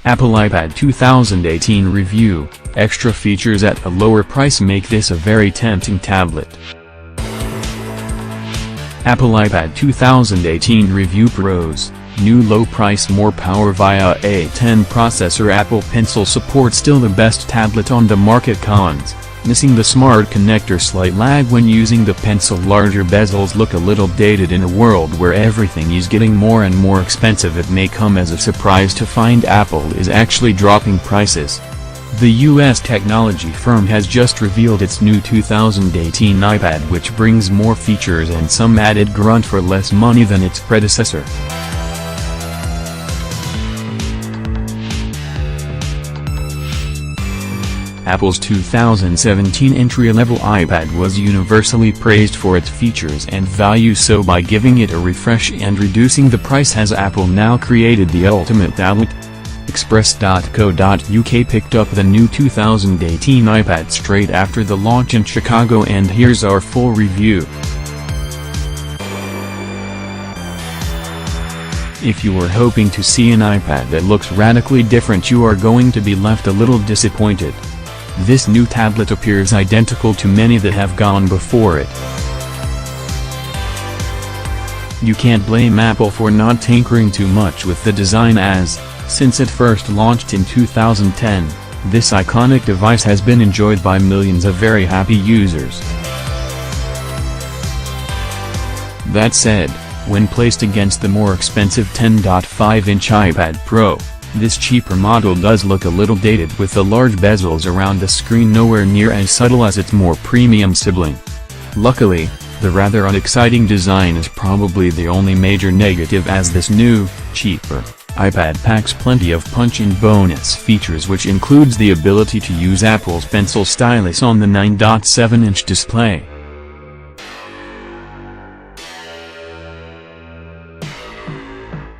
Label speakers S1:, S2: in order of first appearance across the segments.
S1: Apple iPad 2018 Review. Extra features at a lower price make this a very tempting tablet. Apple iPad 2018 Review. Pros: new low price, more power via A10 processor. Apple Pencil support, still the best tablet on the market. Cons: missing the smart connector, slight lag when using the Pencil, larger bezels look a little dated. In a world where everything is getting more and more expensive, it may come as a surprise to find Apple is actually dropping prices. The US technology firm has just revealed its new 2018 iPad, which brings more features and some added grunt for less money than its predecessor. Apple's 2017 entry-level iPad was universally praised for its features and value, so by giving it a refresh and reducing the price has Apple now created the ultimate tablet? Express.co.uk picked up the new 2018 iPad straight after the launch in Chicago, and here's our full review. If you were hoping to see an iPad that looks radically different, you are going to be left a little disappointed. This new tablet appears identical to many that have gone before it. You can't blame Apple for not tinkering too much with the design, as, since it first launched in 2010, this iconic device has been enjoyed by millions of very happy users. That said, when placed against the more expensive 10.5-inch iPad Pro, this cheaper model does look a little dated, with the large bezels around the screen nowhere near as subtle as its more premium sibling. Luckily, the rather unexciting design is probably the only major negative, as this new, cheaper iPad packs plenty of punch and bonus features, which includes the ability to use Apple's Pencil stylus on the 9.7-inch display.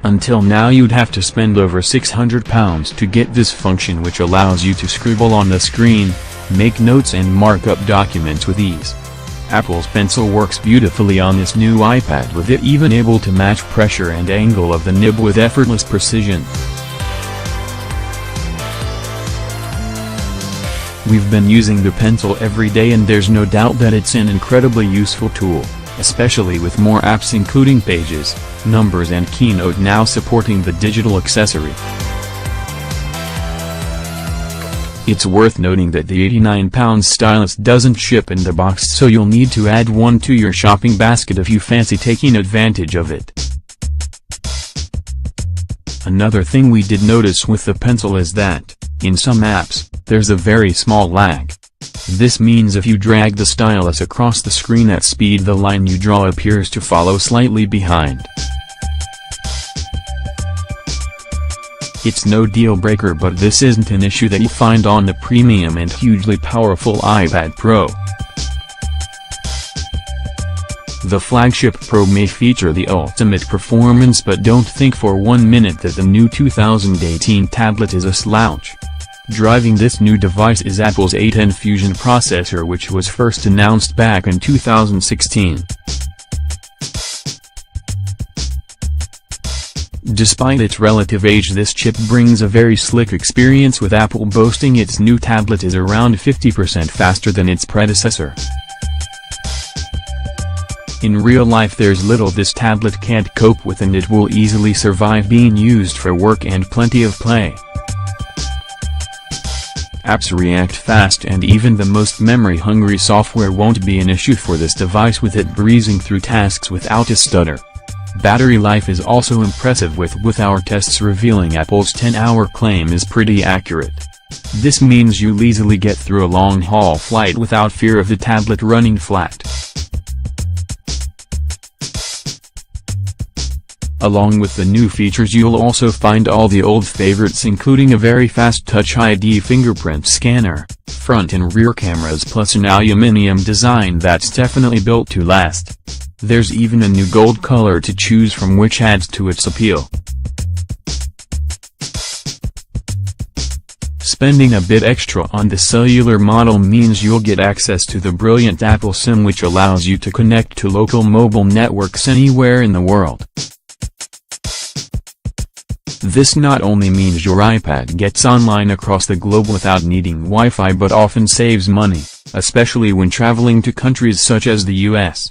S1: Until now, you'd have to spend over £600 to get this function, which allows you to scribble on the screen, make notes and mark up documents with ease. Apple's Pencil works beautifully on this new iPad, with it even able to match pressure and angle of the nib with effortless precision. We've been using the Pencil every day, and there's no doubt that it's an incredibly useful tool, especially with more apps including Pages, Numbers and Keynote now supporting the digital accessory. It's worth noting that the £89 stylus doesn't ship in the box, so you'll need to add one to your shopping basket if you fancy taking advantage of it. Another thing we did notice with the Pencil is that, in some apps, there's a very small lag. This means if you drag the stylus across the screen at speed, the line you draw appears to follow slightly behind. It's no deal breaker, but this isn't an issue that you find on the premium and hugely powerful iPad Pro. The flagship Pro may feature the ultimate performance, but don't think for 1 minute that the new 2018 tablet is a slouch. Driving this new device is Apple's A10 Fusion processor, which was first announced back in 2016. Despite its relative age, this chip brings a very slick experience, with Apple boasting its new tablet is around 50% faster than its predecessor. In real life, there's little this tablet can't cope with, and it will easily survive being used for work and plenty of play. Apps react fast, and even the most memory-hungry software won't be an issue for this device, with it breezing through tasks without a stutter. Battery life is also impressive, with our tests revealing Apple's 10-hour claim is pretty accurate. This means you'll easily get through a long-haul flight without fear of the tablet running flat. Along with the new features, you'll also find all the old favorites, including a very fast Touch ID fingerprint scanner, front and rear cameras, plus an aluminum design that's definitely built to last. There's even a new gold color to choose from, which adds to its appeal. Spending a bit extra on the cellular model means you'll get access to the brilliant Apple SIM, which allows you to connect to local mobile networks anywhere in the world. This not only means your iPad gets online across the globe without needing Wi-Fi but often saves money, especially when traveling to countries such as the US.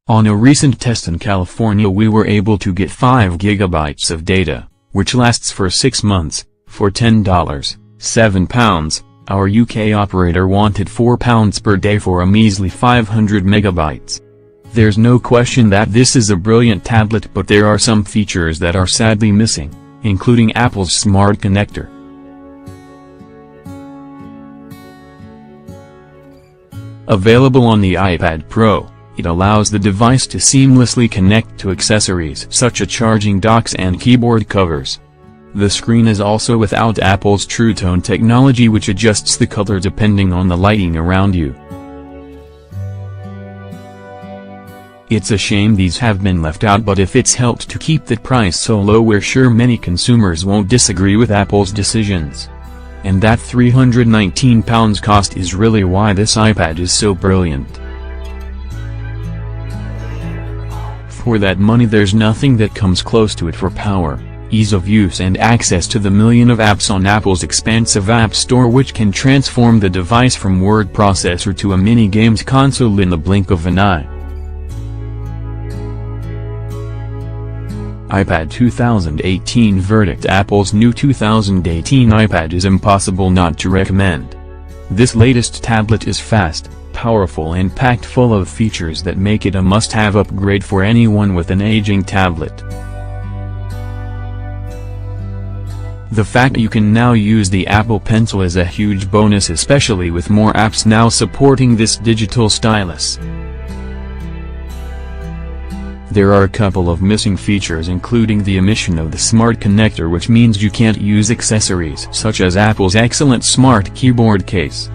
S1: On a recent test in California we were able to get 5 gigabytes of data, which lasts for 6 months, for $10, £7. Our UK operator wanted £4 per day for a measly 500 megabytes. There's no question that this is a brilliant tablet, but there are some features that are sadly missing, including Apple's Smart Connector. Available on the iPad Pro, it allows the device to seamlessly connect to accessories such as charging docks and keyboard covers. The screen is also without Apple's True Tone technology, which adjusts the color depending on the lighting around you. It's a shame these have been left out, but if it's helped to keep the price so low, we're sure many consumers won't disagree with Apple's decisions. And that £319 cost is really why this iPad is so brilliant. For that money there's nothing that comes close to it for power, ease of use and access to the million of apps on Apple's expansive App Store, which can transform the device from word processor to a mini games console in the blink of an eye. iPad 2018 verdict: Apple's new 2018 iPad is impossible not to recommend. This latest tablet is fast, powerful and packed full of features that make it a must-have upgrade for anyone with an aging tablet. The fact you can now use the Apple Pencil is a huge bonus, especially with more apps now supporting this digital stylus. There are a couple of missing features, including the omission of the Smart Connector, which means you can't use accessories such as Apple's excellent Smart Keyboard case.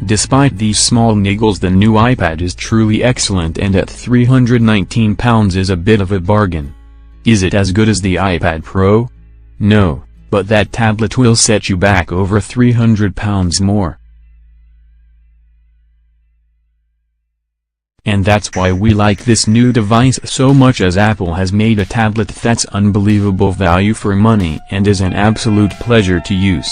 S1: Despite these small niggles, the new iPad is truly excellent, and at £319 is a bit of a bargain. Is it as good as the iPad Pro? No, but that tablet will set you back over £300 more. And that's why we like this new device so much, as Apple has made a tablet that's unbelievable value for money and is an absolute pleasure to use.